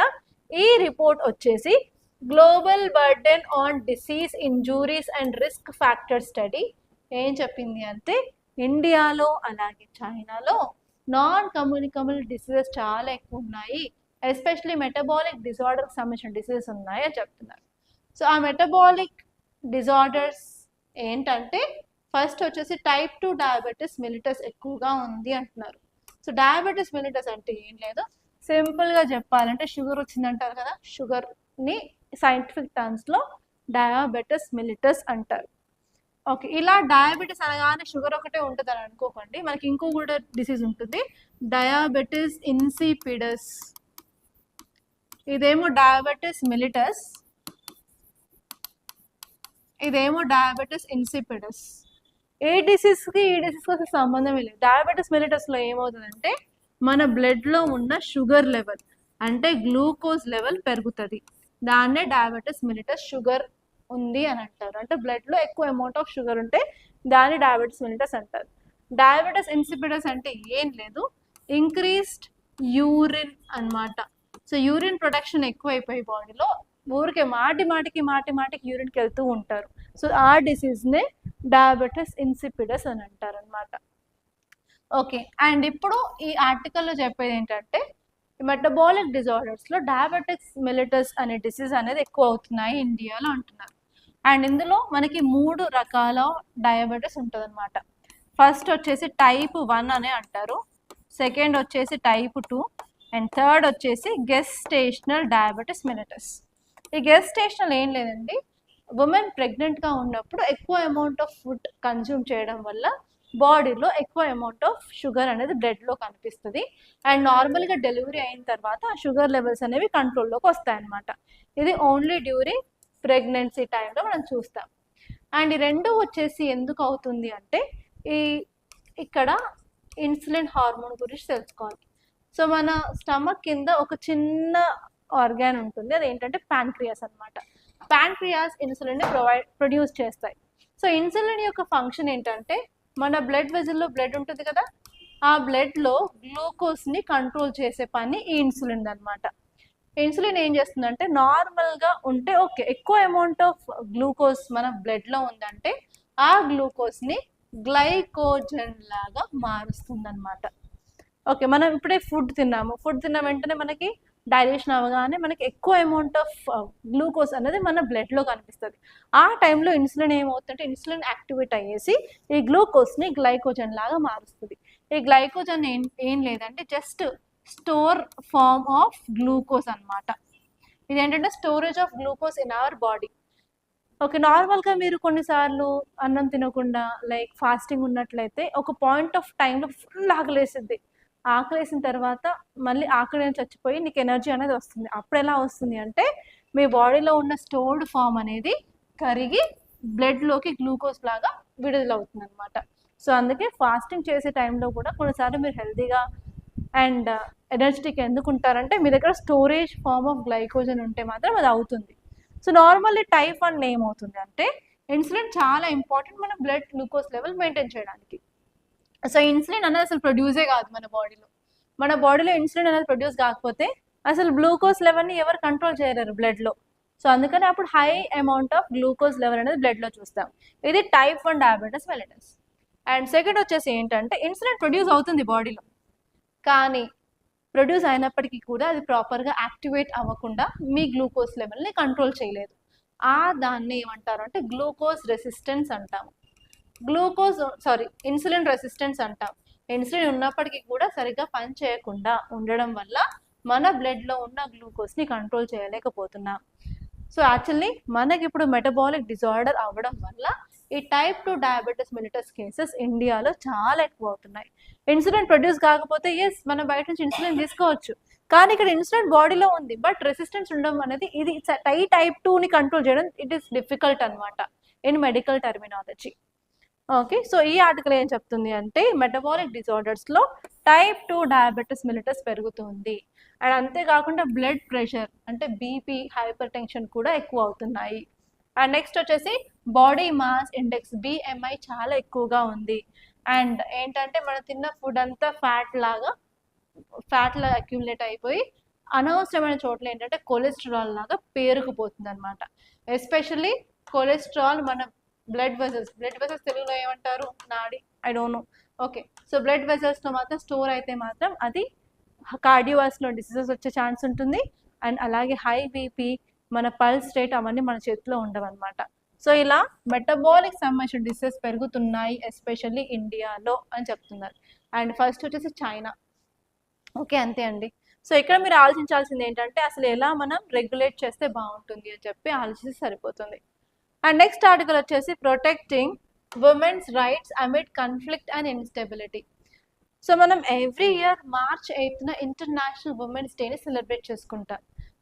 A: ఈ రిపోర్ట్ వచ్చేసి global burden on disease injuries and risk factor study ఏం చెప్పింది అంటే ఇండియాలో అలాగే చైనాలో నాన్ కమ్యూనికబుల్ డిసీజెస్ చాలా ఎక్కువ ఉన్నాయి, ఎస్పెషలీ మెటబాలిక్ డిజార్డర్కి సంబంధించిన డిసీజెస్ ఉన్నాయి అని చెప్తున్నారు. సో ఆ మెటబాలిక్ డిజార్డర్స్ ఏంటంటే ఫస్ట్ వచ్చేసి టైప్ 2 డయాబెటీస్ మిలిటస్ ఎక్కువగా ఉంది అంటున్నారు. సో డయాబెటీస్ మిలిటస్ అంటే ఏం లేదు, సింపుల్గా చెప్పాలంటే షుగర్ వచ్చిందంటారు కదా, షుగర్ని సైంటిఫిక్ టర్మ్స్లో డయాబెటీస్ మిలిటస్ అంటారు. ఓకే, ఇలా డయాబెటీస్ అనగానే షుగర్ ఒకటే ఉంటుంది అని అనుకోకండి, మనకి ఇంకో కూడా డిసీజ్ ఉంటుంది, డయాబెటీస్ ఇన్సిపిడస్. ఇదేమో డయాబెటీస్ మిలిటస్, ఇదేమో డయాబెటీస్ ఇన్సిపిడస్. ఈ డిసీజ్కి అసలు సంబంధమే లేదు. డయాబెటీస్ మిలిటస్లో ఏమవుతుందంటే మన బ్లడ్లో ఉన్న షుగర్ లెవెల్ అంటే గ్లూకోజ్ లెవెల్ పెరుగుతుంది, దాన్నే డయాబెటీస్ మిలిటస్ షుగర్ ఉంది అని అంటారు. అంటే బ్లడ్లో ఎక్కువ అమౌంట్ ఆఫ్ షుగర్ ఉంటే దాన్ని డయాబెటీస్ మిలిటస్ అంటారు. డయాబెటీస్ ఇన్సిపిడస్ అంటే ఏం లేదు, ఇంక్రీస్డ్ యూరిన్ అన్నమాట. సో యూరిన్ ప్రొడక్షన్ ఎక్కువైపోయి బాడీలో ఊరికే మాటికి యూరిన్కి వెళ్తూ ఉంటారు. సో ఆ డిసీజ్నే డయాబెటీస్ ఇన్సిపిడస్ అని అంటారు అనమాట. ఓకే, అండ్ ఇప్పుడు ఈ ఆర్టికల్లో చెప్పేది ఏంటంటే మెటబాలిక్ డిజార్డర్స్లో డయాబెటిక్స్ మిలిటస్ అనే డిసీజ్ అనేది ఎక్కువ అవుతున్నాయి ఇండియాలో అంటున్నారు. అండ్ ఇందులో మనకి 3 రకాల డయాబెటీస్ ఉంటుంది అనమాట. ఫస్ట్ వచ్చేసి టైప్ 1 అనే అంటారు, సెకండ్ వచ్చేసి టైప్ 2 అండ్ థర్డ్ వచ్చేసి గెస్టేషనల్ డయాబెటీస్ మిలిటస్. ఈ గెస్టేషనల్ ఏం లేదండి, ఉమెన్ ప్రెగ్నెంట్గా ఉన్నప్పుడు ఎక్కువ అమౌంట్ ఆఫ్ ఫుడ్ కన్జ్యూమ్ చేయడం వల్ల బాడీలో ఎక్కువ అమౌంట్ ఆఫ్ షుగర్ అనేది బ్లడ్లో కనిపిస్తుంది. అండ్ నార్మల్గా డెలివరీ అయిన తర్వాత ఆ షుగర్ లెవెల్స్ అనేవి కంట్రోల్లోకి వస్తాయన్నమాట. ఇది ఓన్లీ డ్యూరింగ్ ప్రెగ్నెన్సీ టైంలో మనం చూస్తాం. అండ్ ఈ రెండు వచ్చేసి ఎందుకు అవుతుంది అంటే ఇక్కడ ఇన్సులిన్ హార్మోన్ గురించి తెలుసుకోవాలి. సో మన స్టమక్ కింద ఒక చిన్న ఆర్గాన్ ఉంటుంది, అది ఏంటంటే ప్యాంక్రియాస్ అనమాట. ప్యాంక్రియాస్ ఇన్సులిన్ని ప్రొడ్యూస్ చేస్తాయి. సో ఇన్సులిన్ యొక్క ఫంక్షన్ ఏంటంటే మన బ్లడ్ వెజల్లో బ్లడ్ ఉంటుంది కదా, ఆ బ్లడ్లో గ్లూకోజ్ని కంట్రోల్ చేసే పని ఈ ఇన్సులిన్ అనమాట. ఇన్సులిన్ ఏం చేస్తుందంటే నార్మల్గా ఉంటే ఓకే, ఎక్కువ అమౌంట్ ఆఫ్ గ్లూకోజ్ మన బ్లడ్లో ఉందంటే ఆ గ్లూకోజ్ని గ్లైకోజన్ లాగా మారుస్తుంది అనమాట. ఓకే, మనం ఇప్పుడే ఫుడ్ తిన్న వెంటనే మనకి డైజెషన్ అవ్వగానే మనకి ఎక్కువ అమౌంట్ ఆఫ్ గ్లూకోజ్ అనేది మన బ్లడ్లో కనిపిస్తుంది. ఆ టైంలో ఇన్సులిన్ ఏమవుతుందంటే ఇన్సులిన్ యాక్టివేట్ అయ్యేసి ఈ గ్లూకోజ్ని గ్లైకోజన్ లాగా మారుస్తుంది. ఈ గ్లైకోజన్ ఏం లేదంటే just store form of glucose అనమాట. ఇదేంటంటే storage of glucose in our body. Okay, నార్మల్గా మీరు కొన్నిసార్లు అన్నం తినకుండా లైక్ ఫాస్టింగ్ ఉన్నట్లయితే ఒక పాయింట్ ఆఫ్ టైంలో ఫుల్ ఆకలేసిద్ది, ఆకలేసిన తర్వాత మళ్ళీ ఆకలి చచ్చిపోయి నీకు ఎనర్జీ అనేది వస్తుంది. అప్పుడు ఎలా వస్తుంది అంటే మీ బాడీలో ఉన్న స్టోర్డ్ ఫామ్ అనేది కరిగి బ్లడ్లోకి గ్లూకోజ్ లాగా విడుదలవుతుంది అనమాట. సో అందుకే ఫాస్టింగ్ చేసే టైంలో కూడా కొన్నిసార్లు మీరు హెల్తీగా అండ్ ఎనర్జెటిక్ ఎందుకు ఉంటారంటే మీ దగ్గర స్టోరేజ్ ఫామ్ ఆఫ్ గ్లైకోజన్ ఉంటే మాత్రం అది అవుతుంది. సో నార్మల్లీ టైప్ 1 ఏమవుతుంది అంటే ఇన్సులిన్ చాలా ఇంపార్టెంట్ మన బ్లడ్ గ్లూకోజ్ లెవెల్ మెయింటైన్ చేయడానికి. సో ఇన్సులిన్ అనేది అసలు ప్రొడ్యూసే కాదు మన బాడీలో ఇన్సులిన్ అనేది ప్రొడ్యూస్ కాకపోతే అసలు గ్లూకోజ్ లెవెల్ని ఎవరు కంట్రోల్ చేయలేరు బ్లడ్లో. సో అందుకని అప్పుడు high amount of glucose level అనేది బ్లడ్లో చూస్తాం. ఇది type 1 diabetes mellitus. And second వచ్చేసి ఏంటంటే ఇన్సులిన్ ప్రొడ్యూస్ అవుతుంది బాడీలో, కానీ ప్రొడ్యూస్ అయినప్పటికీ కూడా అది ప్రాపర్గా యాక్టివేట్ అవ్వకుండా మీ గ్లూకోజ్ లెవెల్ని కంట్రోల్ చేయలేదు. దాన్ని ఏమంటారు అంటే గ్లూకోజ్ రెసిస్టెన్స్ అంటాము. ఇన్సులిన్ రెసిస్టెన్స్ అంటాం. ఇన్సులిన్ ఉన్నప్పటికీ కూడా సరిగ్గా పని చేయకుండా ఉండడం వల్ల మన బ్లడ్లో ఉన్న గ్లూకోజ్ని కంట్రోల్ చేయలేకపోతున్నాం. సో యాక్చువల్లీ మనకి ఇప్పుడు మెటబాలిక్ డిజార్డర్ అవ్వడం వల్ల ఈ టైప్ 2 డయాబెటీస్ మిలిటస్ కేసెస్ ఇండియాలో చాలా ఎక్కువ అవుతున్నాయి. ఇన్సులిన్ ప్రొడ్యూస్ కాకపోతే ఎస్ మనం బయట నుంచి ఇన్సులిన్ తీసుకోవచ్చు, కానీ ఇక్కడ ఇన్సులిన్ బాడీలో ఉంది, బట్ రెసిస్టెన్స్ ఉండడం అనేది ఇది టైప్ 2ని కంట్రోల్ చేయడం ఇట్ ఈస్ డిఫికల్ట్ అనమాట in medical terminology. Okay, so ఈ ఆర్టికల్ ఏం చెప్తుంది అంటే మెటబాలిక్ డిజార్డర్స్లో టైప్ 2 డయాబెటీస్ మిలిటస్ పెరుగుతుంది. అండ్ అంతేకాకుండా బ్లడ్ ప్రెషర్ అంటే బీపీ, హైపర్ టెన్షన్ కూడా ఎక్కువ అవుతున్నాయి. అండ్ నెక్స్ట్ వచ్చేసి బాడీ మాస్ ఇండెక్స్ BMI చాలా ఎక్కువగా ఉంది. అండ్ ఏంటంటే మనం తిన్న ఫుడ్ అంతా ఫ్యాట్ లాగా అక్యుములేట్ అయిపోయి అనవసరమైన చోట్ల ఏంటంటే కొలెస్ట్రాల్ లాగా పేరుకుపోతుంది అనమాట. ఎస్పెషల్లీ కొలెస్ట్రాల్ మన బ్లడ్ వెసల్స్ తెలుగులో ఏమంటారు, నాడి, I don't know. Okay, so blood వెసల్స్లో మాత్రం స్టోర్ అయితే మాత్రం అది కార్డియోవాస్కులర్ డిసీజెస్ వచ్చే ఛాన్స్ ఉంటుంది. అండ్ అలాగే హై బీపీ, మన పల్స్ రేట్ అవన్నీ మన చేతిలో ఉండవన్నమాట. సో ఇలా మెటబాలిక్ సంబంధించిన డిసీజెస్ పెరుగుతున్నాయి ఎస్పెషల్లీ ఇండియాలో అని చెప్తున్నారు. అండ్ ఫస్ట్ వచ్చేసి చైనా. ఓకే, అంతే అండి. సో ఇక్కడ మీరు ఆలోచించాల్సింది ఏంటంటే అసలు ఎలా మనం రెగ్యులేట్ చేస్తే బాగుంటుంది అని చెప్పి ఆలోచిస్తే సరిపోతుంది. అండ్ నెక్స్ట్ ఆర్టికల్ వచ్చేసి protecting women's rights amid conflict and instability. So మనం ఎవ్రీ ఇయర్ March 8న ఇంటర్నేషనల్ ఉమెన్స్ డేని సెలబ్రేట్ చేసుకుంటాం.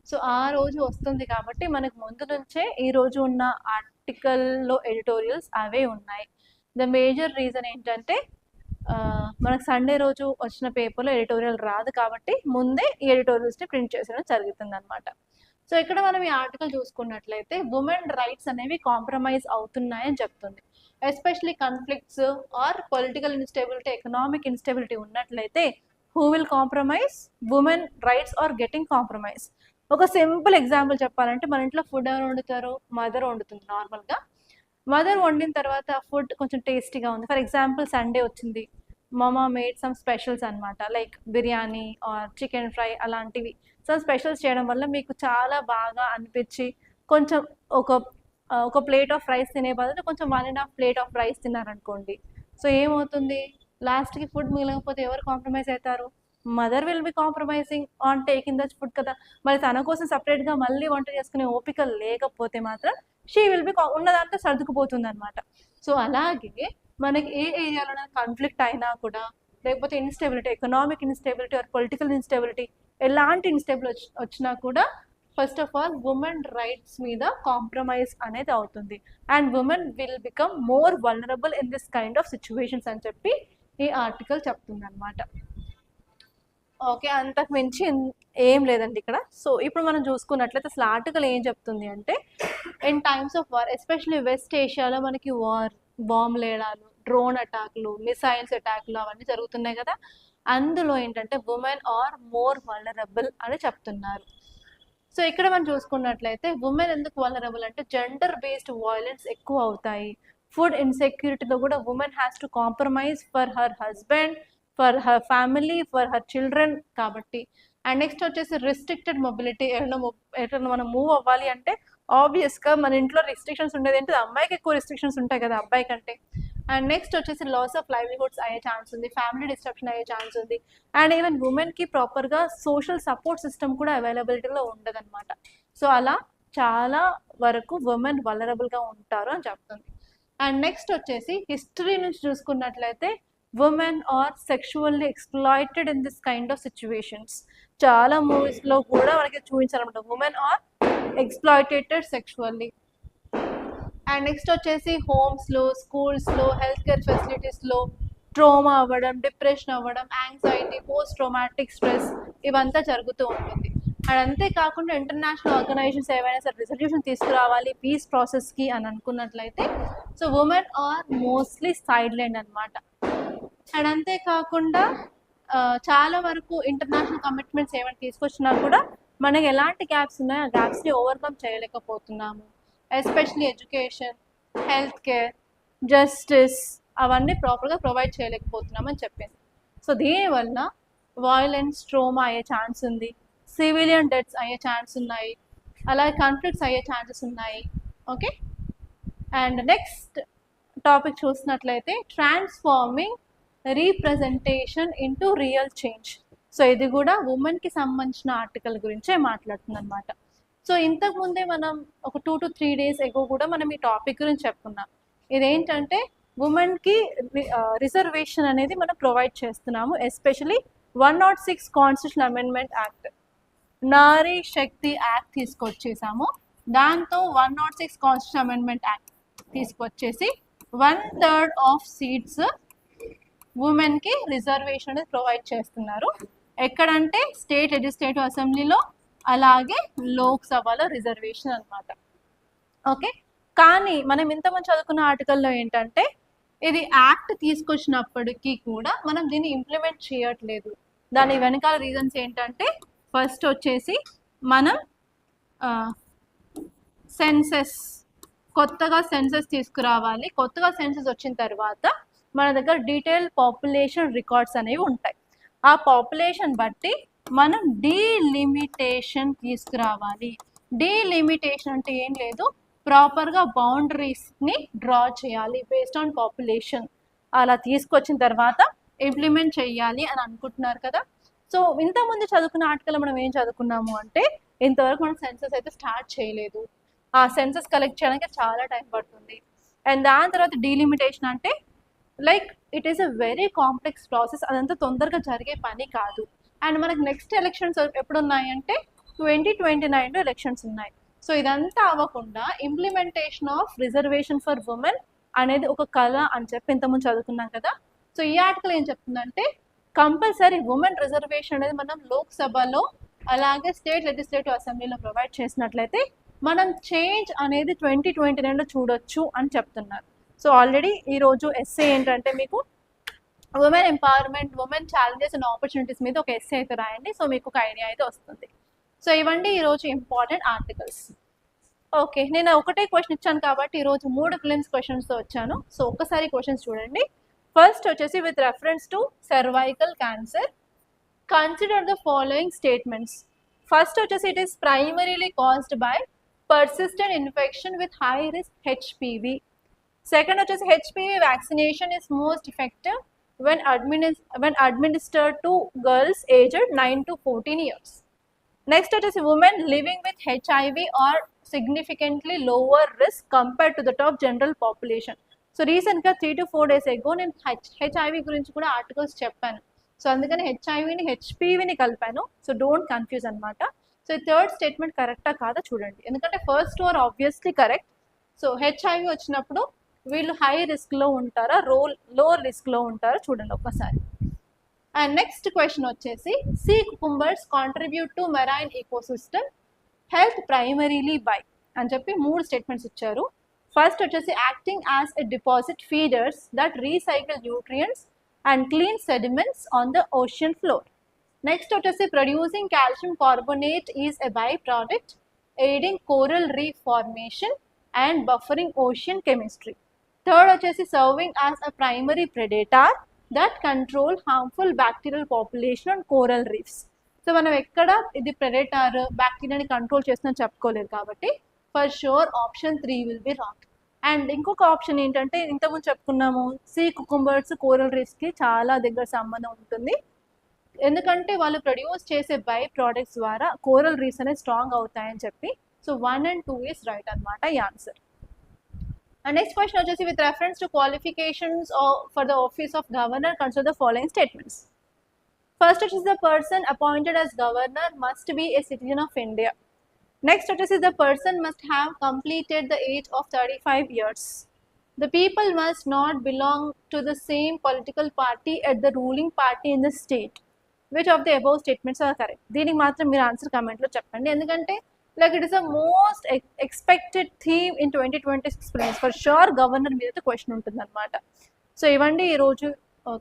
A: సో ఆ రోజు వస్తుంది కాబట్టి మనకు ముందు నుంచే ఈ రోజు ఉన్న ఆర్టికల్లో ఎడిటోరియల్స్ అవే ఉన్నాయి. ద మేజర్ రీజన్ ఏంటంటే మనకు సండే రోజు వచ్చిన పేపర్లో ఎడిటోరియల్ రాదు కాబట్టి ముందే ఈ ఎడిటోరియల్స్ని ప్రింట్ చేసడం జరుగుతుంది అనమాట. సో ఇక్కడ మనం ఈ ఆర్టికల్ చూసుకున్నట్లయితే ఉమెన్ రైట్స్ అనేవి కాంప్రమైజ్ అవుతున్నాయని చెప్తుంది. Especially conflicts or political instability, economic instability ఉన్నట్లయితే who will compromise? Women rights are getting compromise. ఒక సింపుల్ ఎగ్జాంపుల్ చెప్పాలంటే మన ఇంట్లో ఫుడ్ ఎవరు వండుతారు? మదర్ వండుతుంది. నార్మల్గా మదర్ వండిన తర్వాత ఫుడ్ కొంచెం టేస్టీగా ఉంది. ఫర్ ఎగ్జాంపుల్ సండే వచ్చింది, మమా మేడ్ సమ్ స్పెషల్స్ అనమాట, like biryani or chicken fry అలాంటివి. సమ్ స్పెషల్స్ చేయడం వల్ల మీకు చాలా బాగా అనిపించి కొంచెం ఒక ప్లేట్ ఆఫ్ రైస్ తినే బదులు కొంచెం 1.5 ప్లేట్ ఆఫ్ రైస్ తిన్నారనుకోండి. సో ఏమవుతుంది, లాస్ట్కి ఫుడ్ మిగలకపోతే ఎవరు కాంప్రమైజ్ అవుతారు? Mother will be compromising on taking the food కదా. మరి తన కోసం సపరేట్గా మళ్ళీ వంట చేసుకునే ఓపిక లేకపోతే మాత్రం షీ విల్ బి ఉన్నదంతా సర్దుకుపోతుంది అనమాట. సో అలాగే మనకి ఏ ఏరియాలో కాన్ఫ్లిక్ట్ అయినా కూడా, లేకపోతే instability, economic instability or political instability, ఎలాంటి ఇన్స్టెబిలిటీ వచ్చినా కూడా first of all women rights మీద కాంప్రమైజ్ అనేది అవుతుంది. And women will become more vulnerable in this kind of situations అని చెప్పి ఈ ఆర్టికల్ చెప్తుంది అనమాట. ఓకే, అంతకు మించి ఏం లేదండి ఇక్కడ. సో ఇప్పుడు మనం చూసుకున్నట్లయితే అసలు ఆర్టికల్ ఏం చెప్తుంది అంటే in times of war, especially west ఏషియాలో మనకి బాంబులు వేయడాలు, డ్రోన్ అటాక్లు, మిసైల్స్ అటాక్లు అవన్నీ జరుగుతున్నాయి కదా. అందులో ఏంటంటే ఉమెన్ ఆర్ మోర్ వల్నరబుల్ అని చెప్తున్నారు. సో ఇక్కడ మనం చూసుకున్నట్లయితే ఉమెన్ ఎందుకు వల్నరబుల్ అంటే జెండర్ బేస్డ్ వైలెన్స్ ఎక్కువ అవుతాయి. ఫుడ్ ఇన్సెక్యూరిటీలో కూడా women has to compromise for her husband, for her family, for her children కాబట్టి. అండ్ నెక్స్ట్ వచ్చేసి రిస్ట్రిక్టెడ్ మొబిలిటీ. ఎట్లా మనం మూవ్ అవ్వాలి అంటే ఆబ్వియస్గా మన ఇంట్లో రిస్ట్రిక్షన్స్ ఉండేది ఏంటి, అమ్మాయికి ఎక్కువ రిస్ట్రిక్షన్స్ ఉంటాయి కదా అబ్బాయి కంటే. అండ్ నెక్స్ట్ వచ్చేసి లాస్ ఆఫ్ లైవ్లీహుడ్స్ అయ్యే ఛాన్స్ ఉంది, ఫ్యామిలీ డిస్ట్రప్షన్ అయ్యే ఛాన్స్ ఉంది. అండ్ ఈవెన్ ఉమెన్కి ప్రాపర్గా సోషల్ సపోర్ట్ సిస్టమ్ కూడా అవైలబిలిటీలో ఉండదన్నమాట. సో అలా చాలా వరకు ఉమెన్ వల్నరబుల్గా ఉంటారు అని చెప్తుంది. అండ్ నెక్స్ట్ వచ్చేసి హిస్టరీ నుంచి చూసుకున్నట్లయితే women are sexually exploited in this kind of situations. చాలా మూవీస్లో కూడా మనకి చూపించారనమాట, women are exploited sexually. And next వచ్చేసి హోమ్స్లో, స్కూల్స్లో, హెల్త్ కేర్ ఫెసిలిటీస్లో ట్రోమా అవ్వడం, డిప్రెషన్ అవ్వడం, యాంగ్జైటీ, పోస్ట్ ట్రోమాటిక్ స్ట్రెస్ ఇవంతా జరుగుతూ ఉంటుంది. అండ్ అంతేకాకుండా ఇంటర్నేషనల్ ఆర్గనైజేషన్స్ ఏవైనా సరే రిజల్యూషన్ తీసుకురావాలి పీస్ ప్రాసెస్కి అని అనుకున్నట్లయితే so women are mostly sideline అనమాట. అండ్ అంతేకాకుండా చాలా వరకు ఇంటర్నేషనల్ కమిట్మెంట్స్ ఏమైనా తీసుకొచ్చినా కూడా మనకి ఎలాంటి గ్యాప్స్ ఉన్నాయో ఆ గ్యాప్స్ని ఓవర్కమ్ చేయలేకపోతున్నాము. Especially education, health care, justice అవన్నీ ప్రాపర్గా ప్రొవైడ్ చేయలేకపోతున్నామని చెప్పింది. సో దీనివల్ల వాయిలెంట్ స్ట్రోమా అయ్యే ఛాన్స్ ఉంది, సివిలియన్ డెత్స్ అయ్యే ఛాన్స్ ఉన్నాయి, అలాగే కాన్ఫ్లిక్ట్స్ అయ్యే ఛాన్సెస్ ఉన్నాయి. ఓకే, అండ్ నెక్స్ట్ టాపిక్ చూసినట్లయితే transforming representation into real change. So ఇది కూడా ఉమెన్కి సంబంధించిన ఆర్టికల్ గురించే మాట్లాడుతుంది అనమాట. సో ఇంతకు ముందే మనం ఒక 2 to 3 days ఎగో కూడా మనం ఈ టాపిక్ గురించి చెప్పుకున్నాం. ఇదేంటంటే ఉమెన్కి రిజర్వేషన్ అనేది మనం ప్రొవైడ్ చేస్తున్నాము, ఎస్పెషలీ 106 కాన్స్టిట్యూషన్ అమెండ్మెంట్ యాక్ట్, నారీ శక్తి యాక్ట్ తీసుకొచ్చేసాము. దాంతో 106 కాన్స్టిట్యూషన్ అమెండ్మెంట్ యాక్ట్ తీసుకొచ్చేసి 1/3 ఆఫ్ సీట్స్ ఉమెన్కి రిజర్వేషన్ అనేది ప్రొవైడ్ చేస్తున్నారు. ఎక్కడంటే స్టేట్ లెజిస్లేటివ్ అసెంబ్లీలో, అలాగే లోక్సభలో రిజర్వేషన్ అనమాట. ఓకే, కానీ మనం ఇంతమంది చదువుకున్న ఆర్టికల్లో ఏంటంటే ఇది యాక్ట్ తీసుకొచ్చినప్పటికీ కూడా మనం దీన్ని ఇంప్లిమెంట్ చేయట్లేదు. దాని వెనకాల రీజన్స్ ఏంటంటే ఫస్ట్ వచ్చేసి మనం సెన్సెస్, కొత్తగా సెన్సెస్ తీసుకురావాలి. కొత్తగా సెన్సెస్ వచ్చిన తర్వాత మన దగ్గర డీటెయిల్ పాపులేషన్ రికార్డ్స్ అనేవి ఉంటాయి. ఆ పాపులేషన్ బట్టి మనం డీలిమిటేషన్ తీసుకురావాలి. డీలిమిటేషన్ అంటే ఏం లేదు, ప్రాపర్గా బౌండరీస్ని డ్రా చేయాలి బేస్డ్ ఆన్ పాపులేషన్. అలా తీసుకొచ్చిన తర్వాత ఇంప్లిమెంట్ చేయాలి అని అనుకుంటున్నారు కదా. సో ఇంతకుముందు చదువుకున్న ఆర్టికల్ మనం ఏం చదువుకున్నాము అంటే ఇంతవరకు మనం సెన్సెస్ అయితే స్టార్ట్ చేయలేదు, ఆ సెన్సెస్ కలెక్ట్ చేయడానికి చాలా టైం పడుతుంది. అండ్ దాని తర్వాత డీలిమిటేషన్ అంటే like it is a very complex process, అదంతా తొందరగా జరిగే పని కాదు. అండ్ మనకు నెక్స్ట్ ఎలక్షన్స్ ఎప్పుడు ఉన్నాయంటే 2029లో ఎలక్షన్స్ ఉన్నాయి. సో ఇదంతా అవ్వకుండా implementation of reservation for women అనేది ఒక కళ అని చెప్పి ఇంతకుముందు చదువుకున్నాం కదా. సో ఈ ఆర్టికల్ ఏం చెప్తుందంటే కంపల్సరీ ఉమెన్ రిజర్వేషన్ అనేది మనం లోక్సభలో అలాగే స్టేట్ లెజిస్లేటివ్ అసెంబ్లీలో ప్రొవైడ్ చేసినట్లయితే మనం చేంజ్ అనేది 2029లో చూడొచ్చు అని చెప్తున్నారు. సో ఆల్రెడీ ఈరోజు ఎస్సే ఏంటంటే మీకు women empowerment, women challenges and opportunities మీద ఒక ఎస్సే అయితే రాయండి. సో మీకు ఒక ఐడియా అయితే వస్తుంది. సో ఇవండి ఈరోజు ఇంపార్టెంట్ ఆర్టికల్స్. ఓకే, నేను ఒకటే క్వశ్చన్ ఇచ్చాను కాబట్టి ఈరోజు 3 ఫిలిమ్స్ క్వశ్చన్స్తో వచ్చాను. సో ఒక్కసారి క్వశ్చన్స్ చూడండి. ఫస్ట్ వచ్చేసి with reference to cervical cancer consider the following statements. First వచ్చేసి it is primarily caused by persistent infection with high risk HPV. Second వచ్చేసి HPV vaccination is most effective when administered to girls aged 9 to 14 years. Next వచ్చేసి women living with HIV are significantly lower risk compared to that of general population. So రీసెంట్గా 3 to 4 days ago నేను HIV గురించి కూడా articles చెప్పాను. So అందుకని హెచ్ఐవిని హెచ్పివిని కలిపాను. So don't confuse అనమాట. So third statement కరెక్టా కాదా చూడండి, ఎందుకంటే ఫస్ట్ వర్ ఆబ్వియస్లీ కరెక్ట్. సో హెచ్ఐవి వచ్చినప్పుడు వీళ్ళు హై రిస్క్లో ఉంటారా లో రిస్క్లో ఉంటారా చూడండి ఒక్కసారి. అండ్ నెక్స్ట్ క్వశ్చన్ వచ్చేసి sea cucumbers contribute to marine ecosystem health primarily by అని చెప్పి 3 స్టేట్మెంట్స్ ఇచ్చారు. ఫస్ట్ వచ్చేసి acting as a deposit feeders that recycle nutrients and clean sediments on the ocean floor. Next వచ్చేసి producing calcium carbonate is a byproduct aiding coral reef formation and buffering ocean chemistry. Third వచ్చేసి serving as a primary predator that control harmful bacterial population on coral reefs. So మనం ఎక్కడ ఇది ప్రెడేటార్ బ్యాక్టీరియాని control చేస్తుందని చెప్పుకోలేదు కాబట్టి for sure option 3 will be wrong. And ఇంకొక option ఏంటంటే ఇంతకుముందు చెప్పుకున్నాము సీ కుకుంబర్స్ కోరల్ రీఫ్స్కి చాలా దగ్గర సంబంధం ఉంటుంది, ఎందుకంటే వాళ్ళు ప్రొడ్యూస్ చేసే బై ప్రోడక్ట్స్ ద్వారా కోరల్ రీఫ్స్ అనేది స్ట్రాంగ్ అవుతాయని చెప్పి. సో 1 and 2 ఈస్ రైట్ అనమాట ఈ ఆన్సర్. అండ్ నెక్స్ట్ క్వశ్చన్ వచ్చేసి with reference to qualifications for the office of governor consider the following statements. First వచ్చేసి the person appointed as governor must be a citizen of India. Next వచ్చేసి the person must have completed the age of 35 years. The people must not belong to the same political party at the ruling party in the state. Which of the above statements are correct? దీనికి మాత్రం మీరు answer కమెంట్లో చెప్పండి, ఎందుకంటే like it is the most expected theme in 2026 prelims. For sure governor మీద question ఉంటుంది అనమాట. So ఇవ్వండి ఈరోజు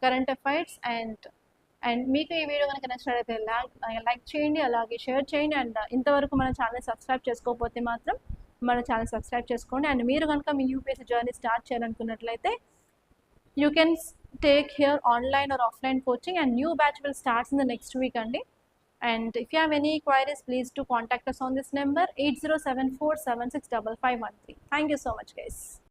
A: కరెంట్ అఫైర్స్. అండ్ మీకు ఈ వీడియో కనుక నచ్చినట్లయితే లైక్ చేయండి, అలాగే షేర్ చేయండి. అండ్ ఇంతవరకు మన ఛానల్ సబ్స్క్రైబ్ చేసుకోకపోతే మాత్రం మన ఛానల్ సబ్స్క్రైబ్ చేసుకోండి. అండ్ మీరు కనుక మీ యూపీఎస్సీ జర్నీ స్టార్ట్ చేయాలనుకున్నట్లయితే you can take here online or offline coaching, and new batch will start in the next week only. And if you have any queries, please do contact us on this number 8074765513. Thank you so much, guys.